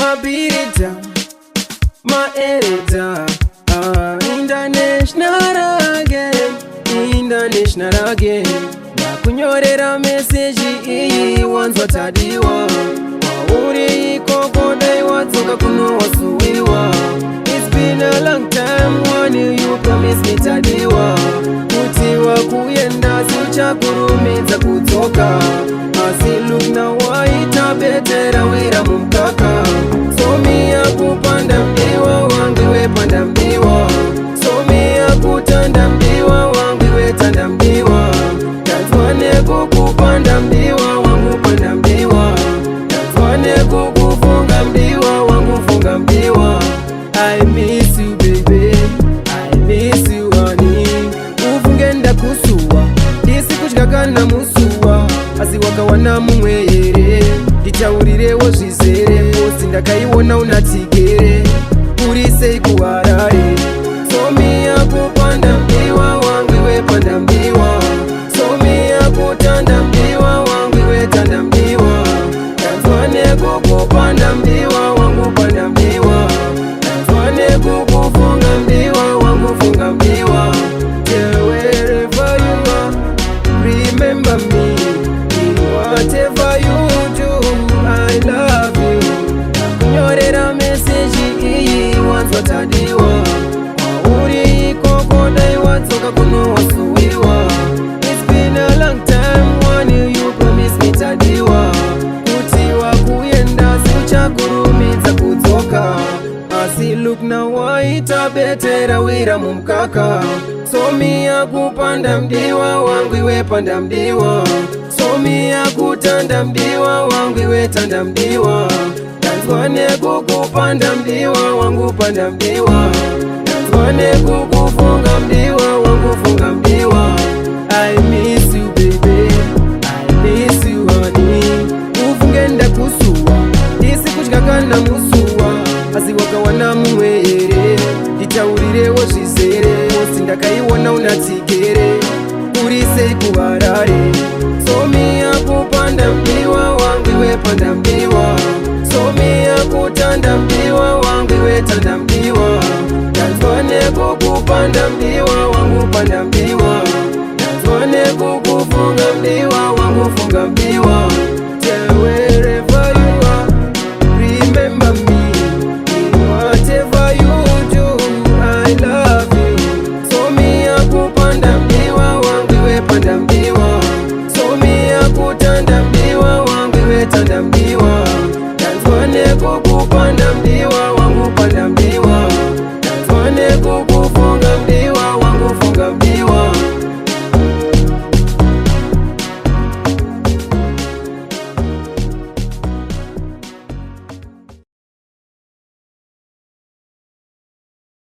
my birita, my editor. International again. Nakunyorera message iyi wanzwa tadiwa. Wauri koko dai watsoka kuno wasuwiwa. It's been a long time when you promise me tadiwa. Kutiwa kuyenda siucha kurumiza kutoka. Asi look na waita betera wira mumkaka. So mi ya kupanda mdiwa wangu we panda mdiwa. So mi ya kutanda mdiwa wangu we tanda mdiwa. Tazwane kukupanda mdiwa wangu panda mdiwa. Tazwane kukufunga mdiwa wangu funga mdiwa. I miss you baby, I miss you honey. Uvungenda kusuwa, disi kuchikakana musuwa. Asiwaka wana mumweyere, ditaurire wo zvizere. Osi ndakaiwona unatigere, urise ikuwarare. So mi ya kupanda mdiwa wangu we panda mdiwa. So mi ya kutanda mdiwa wangu we tanda mdiwa. Tazwane kukupanda mdiwa wangu panda mdiwa. Tazwane kukufunga mdiwa wangu funga mdiwa. Yeah, wherever you are, remember me. Whatever you do, I love you. Nakunyorera message iyi wanzwa tadiwa. Wauri koko dai watsoka kuno wasuwiwa. It's been a long time when you promise me tadiwa. Kutiwa kuyenda siucha kurumiza kutoka. Asi look na waita betera wira mumkaka. So mi ya kupanda mdiwa wangu we panda mdiwa. So mi ya kutanda mdiwa wangu we tanda mdiwa. Tazwane kukupanda mdiwa wangu panda mdiwa. Tazwane kukufunga mdiwa wangu funga mdiwa. I miss you baby, I miss you honey. Uvungenda kusuwa, disi kuchikakana musuwa. Asiwaka wana mumweyere, ditaurire wo zvizere. Osi ndakaiwona unatigere, urise ikuwarare. So mi ya kupanda mdiwa wangu we panda mdiwa. So mi ya kutanda mdiwa wangu we tanda mdiwa. Tazwane kukupanda mdiwa wangu panda mdiwa. Tazwane kukufunga mdiwa wangu funga mdiwa.